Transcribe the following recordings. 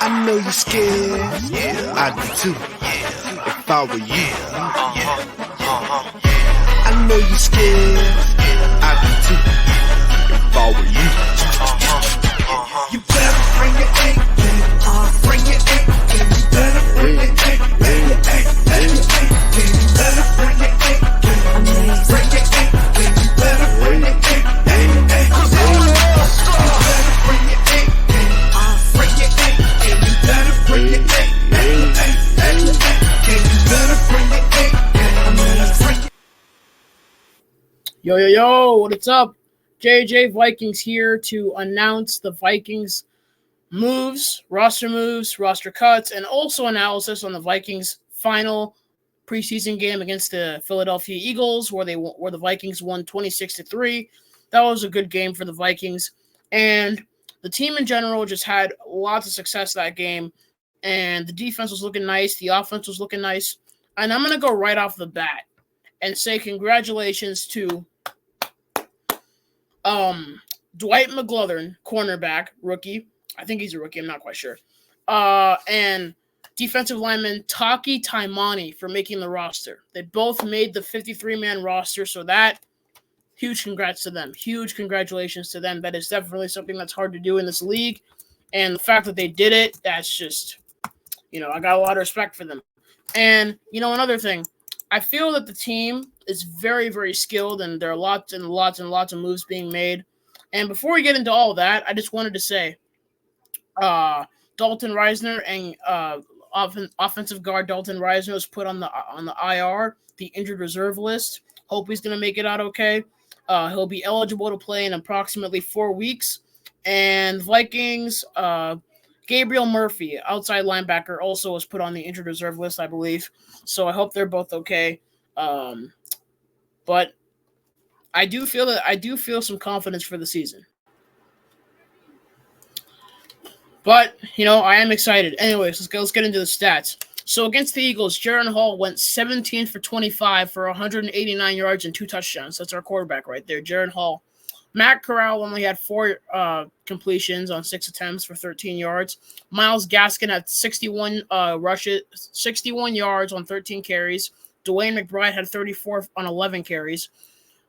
I know you're scared. Yeah, I do too. If I were you. I know you're scared. I do too. If I were you. You better bring your A game. Bring your A game. You better bring your A game. Bring your A game. You better bring your A game. Bring your A game. You better bring your A game. Yo, what's up? JJ Vikings here to announce the Vikings roster cuts, and also analysis on the Vikings' final preseason game against the Philadelphia Eagles, where the Vikings won 26-3. That was a good game for the Vikings, and the team in general just had lots of success that game, and the defense was looking nice, the offense was looking nice, and I'm going to go right off the bat and say congratulations to Dwight McGlothern, cornerback, rookie. I think he's a rookie. I'm not quite sure. And defensive lineman Taki Taimani for making the roster. They both made the 53-man roster, so that huge congrats to them. Huge congratulations to them. That is definitely something that's hard to do in this league. And the fact that they did it, that's just, I got a lot of respect for them. And, another thing, I feel that the team is very, very skilled, and there are lots and lots and lots of moves being made. And before we get into all that, I just wanted to say Dalton Reisner and offensive guard Dalton Reisner was put on the IR, the injured reserve list. Hope he's going to make it out okay. He'll be eligible to play in approximately 4 weeks. And Vikings, Gabriel Murphy, outside linebacker, also was put on the injured reserve list, I believe. So I hope they're both okay. But I do feel some confidence for the season. But, I am excited. Anyways, let's get into the stats. So against the Eagles, Jaren Hall went 17 for 25 for 189 yards and 2 touchdowns. That's our quarterback right there, Jaren Hall. Matt Corral only had 4 completions on 6 attempts for 13 yards. Myles Gaskin had 61 yards on 13 carries. Dwayne McBride had 34 on 11 carries.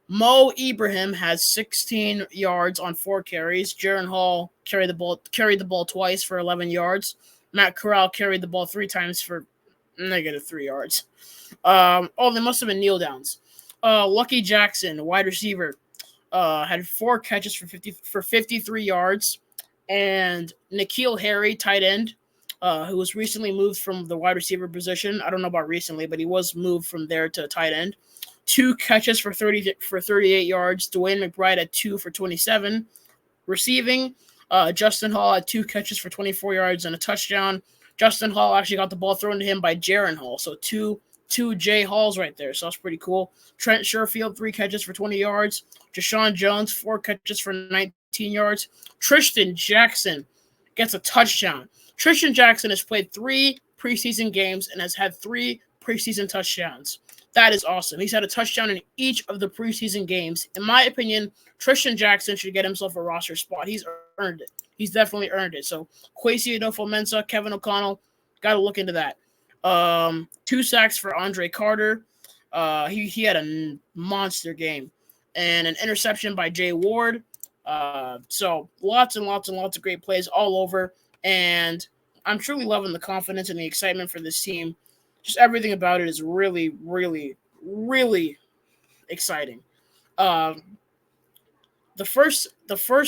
Mo Ibrahim had 16 yards on 4 carries. Jaren Hall carried the ball twice for 11 yards. Matt Corral carried the ball 3 times for -3 yards. They must have been kneel downs. Lucky Jackson, wide receiver, had 4 catches for 53 yards. And N'Keal Harry, tight end, who was recently moved from the wide receiver position. I don't know about recently, but he was moved from there to tight end. 2 catches for 38 yards. Dwayne McBride had 2 for 27. Receiving, Justin Hall had 2 catches for 24 yards and a touchdown. Justin Hall actually got the ball thrown to him by Jaren Hall, so two J Halls right there. So that's pretty cool. Trent Sherfield, 3 catches for 20 yards. Deshaun Jones, 4 catches for 19 yards. Tristan Jackson gets a touchdown. Tristan Jackson has played 3 preseason games and has had 3 preseason touchdowns. That is awesome. He's had a touchdown in each of the preseason games. In my opinion, Tristan Jackson should get himself a roster spot. He's earned it. He's definitely earned it. So Kwesi Adofo-Mensah, Kevin O'Connell, got to look into that. 2 sacks for Andre Carter. He had a monster game. And an interception by Jay Ward. So lots and lots and lots of great plays all over. And I'm truly loving the confidence and the excitement for this team. Just everything about it is really, really, really exciting. The first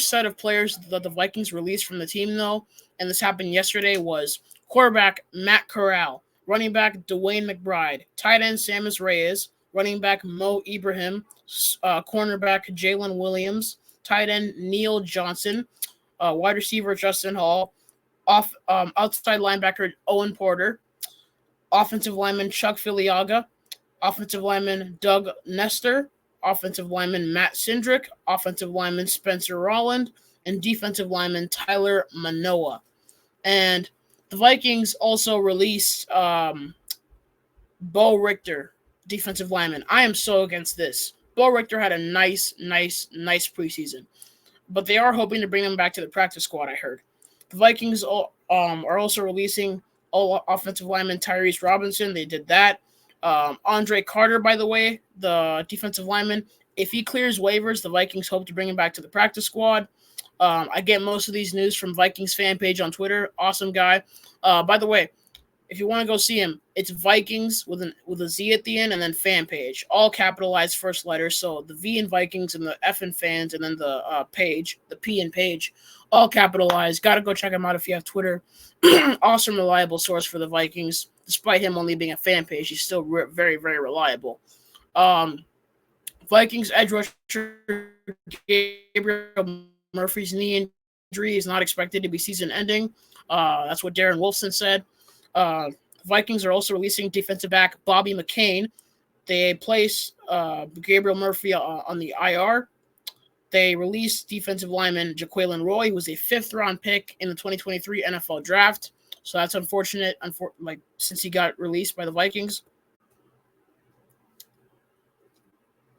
set of players that the Vikings released from the team, though, and this happened yesterday, was quarterback Matt Corral, running back Dwayne McBride, tight end Sammis Reyes, running back Mo Ibrahim, cornerback Jalen Williams, tight end Neil Johnson, wide receiver Justin Hall, outside linebacker Owen Porter, offensive lineman Chuck Filiaga, offensive lineman Doug Nestor, offensive lineman Matt Sindrick, offensive lineman Spencer Rolland, and defensive lineman Tyler Manoa. And the Vikings also released Bo Richter, defensive lineman. I am so against this. Bo Richter had a nice preseason. But they are hoping to bring him back to the practice squad, I heard. The Vikings are also releasing all offensive lineman Tyrese Robinson. They did that. Andre Carter, by the way, the defensive lineman, if he clears waivers, the Vikings hope to bring him back to the practice squad. I get most of these news from Vikings fan page on Twitter. Awesome guy. By the way, if you want to go see him, it's Vikings with a Z at the end and then fan page, all capitalized first letters. So the V in Vikings and the F in fans, and then the page, the P in page, all capitalized. Got to go check him out if you have Twitter. Awesome, reliable source for the Vikings. Despite him only being a fan page, he's still very, very reliable. Vikings edge rusher Gabriel Murphy's knee injury is not expected to be season ending. That's what Darren Wolfson said. Vikings are also releasing defensive back Bobby McCain. They place Gabriel Murphy on the IR. They released defensive lineman Jaquelin Roy, who was a 5th-round pick in the 2023 NFL Draft. So that's unfortunate, since he got released by the Vikings.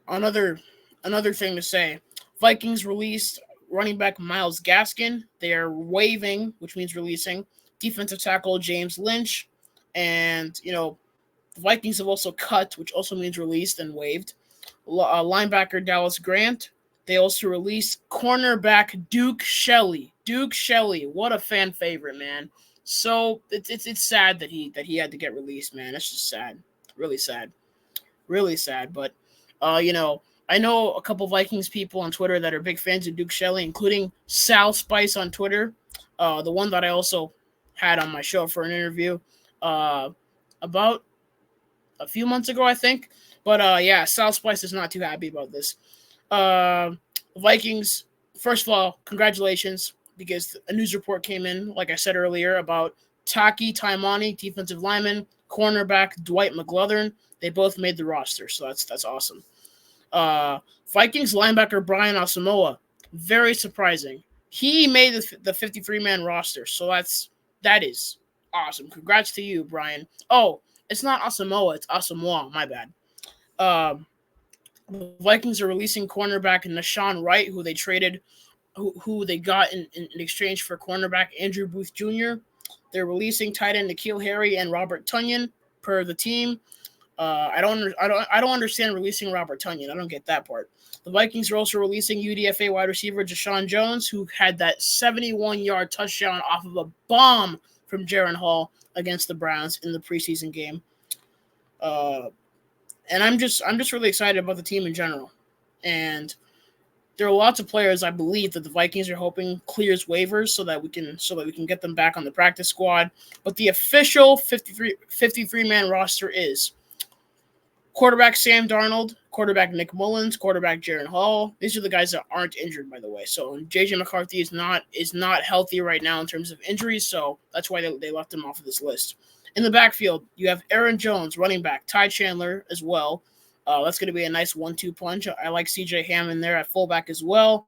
Another thing to say, Vikings released running back Myles Gaskin. They are waiving, which means releasing, defensive tackle James Lynch. And, the Vikings have also cut, which also means released and waived, linebacker Dallas Grant. They also released cornerback Duke Shelley. Duke Shelley, what a fan favorite, man. So it's sad that he had to get released, man. It's just sad. Really sad. Really sad. But, I know a couple Vikings people on Twitter that are big fans of Duke Shelley, including Sal Spice on Twitter, the one that I also had on my show for an interview about a few months ago, I think. But, yeah, Sal Spice is not too happy about this. Vikings, first of all, congratulations, because a news report came in, like I said earlier, about Taki Taimani, defensive lineman, cornerback Dwight McGlothern. They both made the roster, so that's awesome. Vikings linebacker Brian Asamoah, very surprising. He made the 53-man roster, so that is awesome. Congrats to you, Brian. Oh, it's not Asamoah, it's Asamoah, my bad. The Vikings are releasing cornerback Nashawn Wright, who they traded, who they got in exchange for cornerback Andrew Booth Jr. They're releasing tight end N'Keal Harry and Robert Tonyan per the team. I don't understand releasing Robert Tonyan. I don't get that part. The Vikings are also releasing UDFA wide receiver Deshaun Jones, who had that 71-yard touchdown off of a bomb from Jaron Hall against the Browns in the preseason game. And I'm just really excited about the team in general. And there are lots of players, I believe, that the Vikings are hoping clears waivers so that we can get them back on the practice squad. But the official 53-man roster is quarterback Sam Darnold, quarterback Nick Mullins, quarterback Jaron Hall. These are the guys that aren't injured, by the way. So JJ McCarthy is not healthy right now in terms of injuries, so that's why they left him off of this list. In the backfield, you have Aaron Jones, running back, Ty Chandler as well. That's going to be a nice 1-2 punch. I like C.J. Hammond there at fullback as well.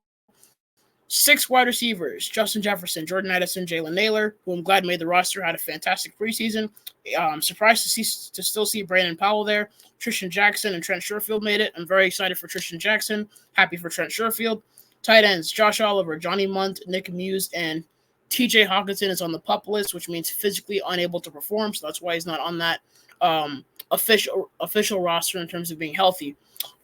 6 wide receivers, Justin Jefferson, Jordan Addison, Jalen Naylor, who I'm glad made the roster, had a fantastic preseason. I'm surprised to still see Brandon Powell there. Tristan Jackson and Trent Sherfield made it. I'm very excited for Tristan Jackson. Happy for Trent Sherfield. Tight ends, Josh Oliver, Johnny Munt, Nick Muse, and TJ Hawkinson is on the PUP list, which means physically unable to perform, so that's why he's not on that official roster in terms of being healthy.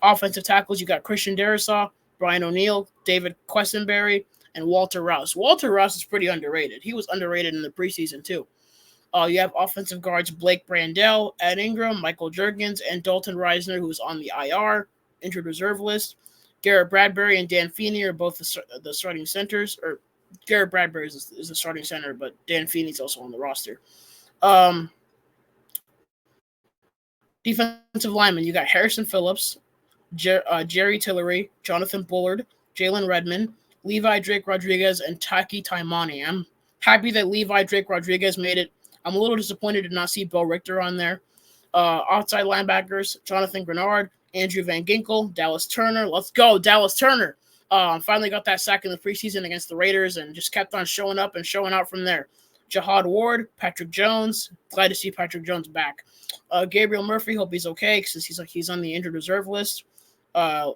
Offensive tackles, you got Christian Darrisaw, Brian O'Neill, David Questenberry, and Walter Rouse. Walter Rouse is pretty underrated. He was underrated in the preseason, too. You have offensive guards Blake Brandell, Ed Ingram, Michael Juergens, and Dalton Reisner, who's on the IR, injured reserve list. Garrett Bradbury and Dan Feeney are both the starting centers, or Garrett Bradbury is the starting center, but Dan Feeney's also on the roster. Defensive linemen, you got Harrison Phillips, Jerry Tillery, Jonathan Bullard, Jalen Redmond, Levi Drake Rodriguez, and Taki Taimani. I'm happy that Levi Drake Rodriguez made it. I'm a little disappointed to not see Bo Richter on there. Outside linebackers, Jonathan Grenard, Andrew Van Ginkel, Dallas Turner. Let's go, Dallas Turner. Finally got that sack in the preseason against the Raiders and just kept on showing up and showing out from there. Jahad Ward, Patrick Jones. Glad to see Patrick Jones back. Gabriel Murphy, hope he's okay since he's on the injured reserve list.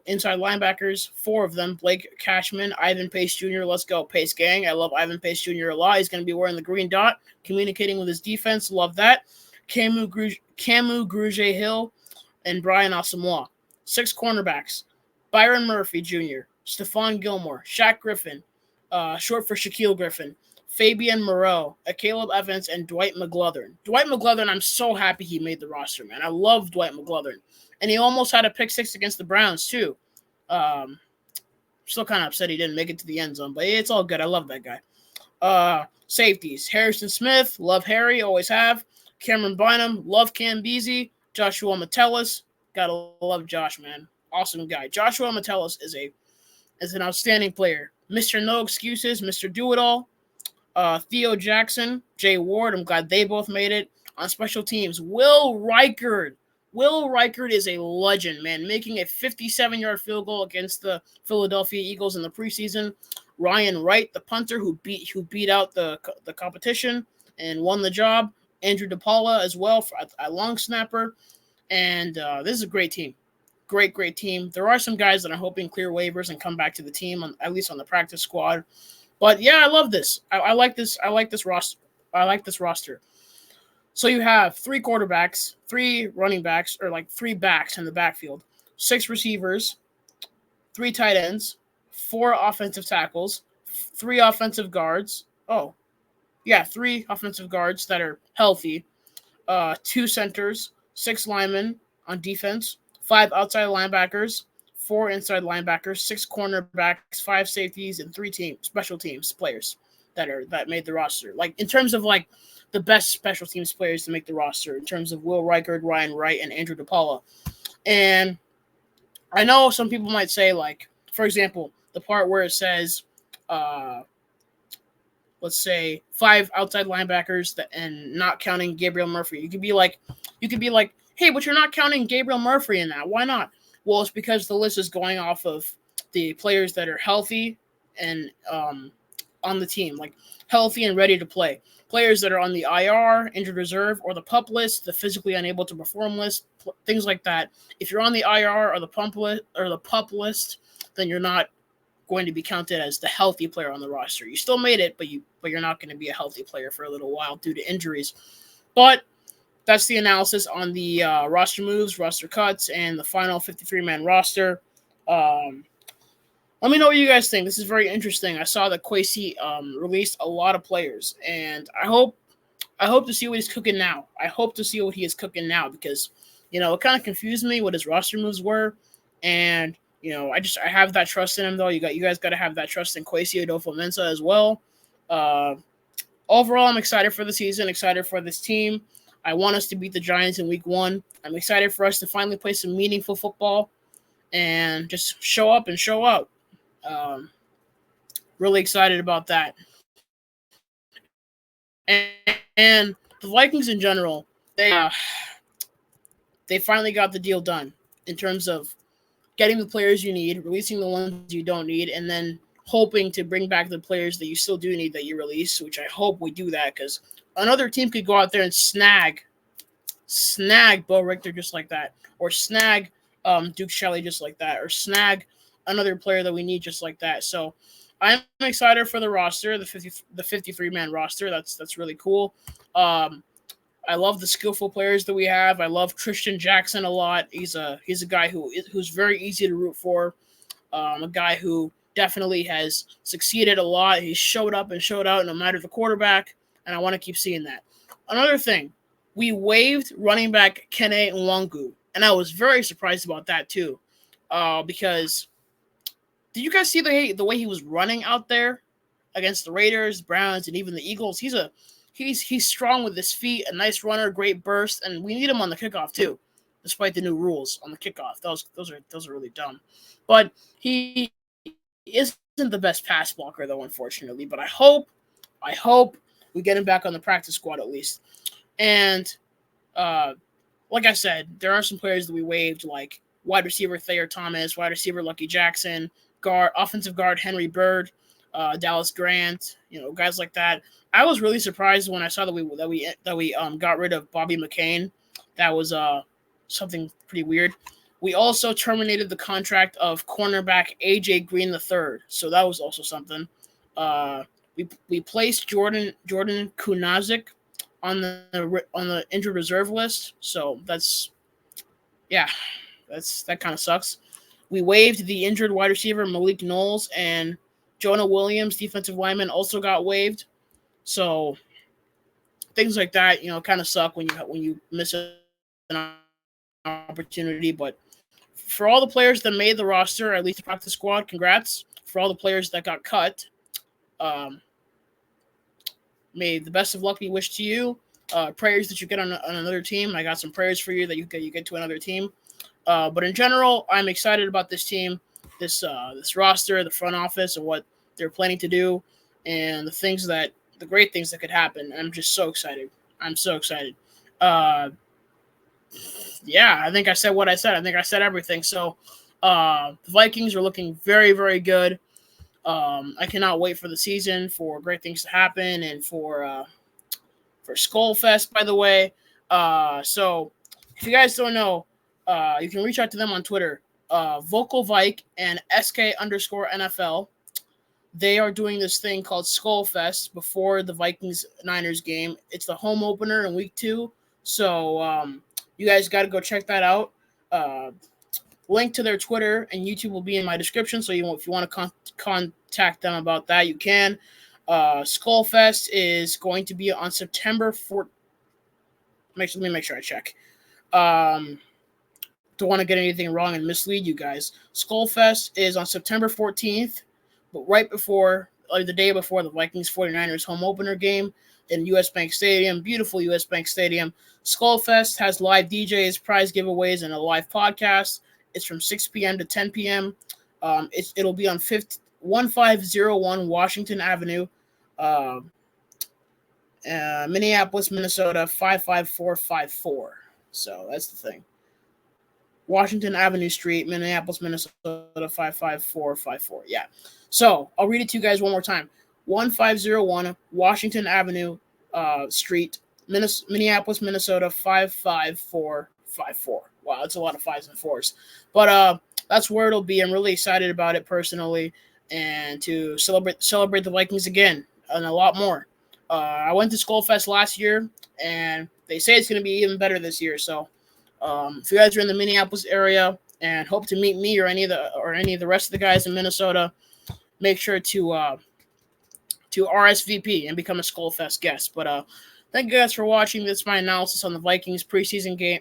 Inside linebackers, 4 of them: Blake Cashman, Ivan Pace Jr. Let's go, Pace gang. I love Ivan Pace Jr. a lot. He's going to be wearing the green dot, communicating with his defense. Love that. Camu Grugier-Hill and Brian Asamoah. 6 cornerbacks: Byron Murphy Jr., Stephon Gilmore, Shaq Griffin, short for Shaquille Griffin, Fabian Moreau, Caleb Evans, and Dwight McGlothern. Dwight McGlothern, I'm so happy he made the roster, man. I love Dwight McGlothern. And he almost had a pick 6 against the Browns, too. Still kind of upset he didn't make it to the end zone, but it's all good. I love that guy. Safeties: Harrison Smith, love Harry, always have. Cameron Bynum, love Cam Beasley. Joshua Metellus, gotta love Josh, man. Awesome guy. Joshua Metellus is an outstanding player. Mr. No Excuses, Mr. Do-It-All. Theo Jackson, Jay Ward, I'm glad they both made it. On special teams, Will Reichard. Will Reichard is a legend, man, making a 57-yard field goal against the Philadelphia Eagles in the preseason. Ryan Wright, the punter who beat out the competition and won the job. Andrew DePaula as well a long snapper. And this is a great team. Great team. There are some guys that are hoping clear waivers and come back to the team, at least on the practice squad. But yeah, I love this. I like this. I like this roster. So you have 3 quarterbacks, 3 running backs, or like 3 backs in the backfield, 6 receivers, 3 tight ends, 4 offensive tackles, 3 offensive guards. 3 offensive guards that are healthy, 2 centers, 6 linemen on defense, 5 outside linebackers, 4 inside linebackers, 6 cornerbacks, 5 safeties, and 3 special teams players that made the roster. Like in terms of like the best special teams players to make the roster, in terms of Will Reichard, Ryan Wright, and Andrew DePaula. And I know some people might say, like, for example, the part where it says, let's say 5 outside linebackers and not counting Gabriel Murphy. You could be like, hey, but you're not counting Gabriel Murphy in that. Why not? Well, it's because the list is going off of the players that are healthy and on the team, like healthy and ready to play. Players that are on the IR, injured reserve, or the PUP list, the physically unable to perform list, things like that. If you're on the IR or the PUP list, then you're not going to be counted as the healthy player on the roster. You still made it, but you're not going to be a healthy player for a little while due to injuries. But that's the analysis on the roster moves, roster cuts, and the final 53-man roster. Let me know what you guys think. This is very interesting. I saw that Kwesi released a lot of players, and I hope to see what he's cooking now. I hope to see what he is cooking now because, it kind of confused me what his roster moves were, and I have that trust in him though. You guys got to have that trust in Kwesi Adolfo-Mensah as well. Overall, I'm excited for the season. Excited for this team. I want us to beat the Giants in Week 1. I'm excited for us to finally play some meaningful football and just show up and show out. Really excited about that. And the Vikings in general, they finally got the deal done in terms of getting the players you need, releasing the ones you don't need, and then hoping to bring back the players that you still do need that you release, which I hope we do that because another team could go out there and snag Bo Richter just like that, or snag Duke Shelley just like that, or snag another player that we need just like that. So I'm excited for the roster, the 53-man roster. That's really cool. I love the skillful players that we have. I love Christian Jackson a lot. He's a guy who's very easy to root for. A guy who definitely has succeeded a lot. He showed up and showed out no matter the quarterback, and I want to keep seeing that. Another thing, we waived running back Kene Nwangu, and I was very surprised about that too, because did you guys see the way he was running out there against the Raiders, Browns, and even the Eagles? He's strong with his feet, a nice runner, great burst, and we need him on the kickoff too, despite the new rules on the kickoff. Those are really dumb. But he isn't the best pass blocker though, unfortunately. But I hope we get him back on the practice squad at least. And like I said, there are some players that we waived, like wide receiver Thayer Thomas, wide receiver Lucky Jackson, offensive guard Henry Bird, Dallas Grant, guys like that. I was really surprised when I saw that we got rid of Bobby McCain. That was something pretty weird. We also terminated the contract of cornerback AJ Green III, so that was also something. We placed Jordan Kunazik on the injured reserve list, so that kind of sucks. We waived the injured wide receiver Malik Knowles, and Jonah Williams, defensive lineman, also got waived. So things like that, kind of suck when you miss an opportunity. But for all the players that made the roster, at least the practice squad, congrats. For all the players that got cut, may the best of luck be wished to you. Prayers that you get on another team. I got some prayers for you that you get to another team. But in general, I'm excited about this team, this roster, the front office, and what they're planning to do, and the great things that could happen. I'm just so excited. I'm so excited. Yeah, I think I said what I said. I think I said everything. So the Vikings are looking very, very good. I cannot wait for the season, for great things to happen, and for Skullfest, by the way. So if you guys don't know, you can reach out to them on Twitter, Vocal Vike and SK_NFL. They are doing this thing called Skullfest before the Vikings-Niners game. It's the home opener in week 2. So you guys got to go check that out. Link to their Twitter and YouTube will be in my description. So if you want to contact them about that, you can. Skullfest is going to be on September 4th. Let me make sure I check. Don't want to get anything wrong and mislead you guys. Skullfest is on September 14th, but right before, the day before the Vikings 49ers home opener game in US Bank Stadium, beautiful US Bank Stadium. Skullfest has live DJs, prize giveaways, and a live podcast. It's from 6 p.m. to 10 p.m. It'll be on 1501 Washington Avenue, Minneapolis, Minnesota 55454. So that's the thing. Washington Avenue Street, Minneapolis, Minnesota 55454. Yeah. So I'll read it to you guys one more time. 1501 Washington Avenue Street, Minneapolis, Minnesota 55454. Wow, that's a lot of 5s and 4s. But that's where it'll be. I'm really excited about it personally, and to celebrate the Vikings again and a lot more. I went to Skullfest last year, and they say it's going to be even better this year. So if you guys are in the Minneapolis area and hope to meet me or any of the rest of the guys in Minnesota, make sure to RSVP and become a Skullfest guest. But thank you guys for watching. This is my analysis on the Vikings preseason game,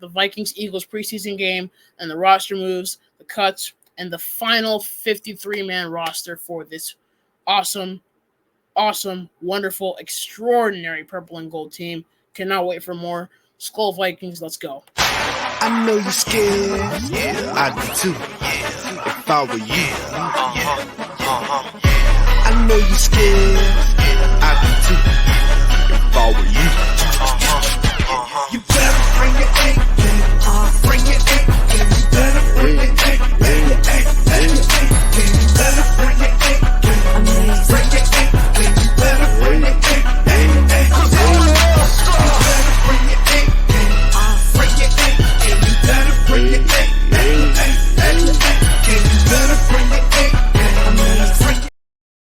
the Vikings-Eagles preseason game, and the roster moves, the cuts, and the final 53-man roster for this awesome, wonderful, extraordinary purple and gold team. Cannot wait for more. Skull Vikings, let's go. I know you're scared. Yeah, I do too. If I were you. I know you're scared.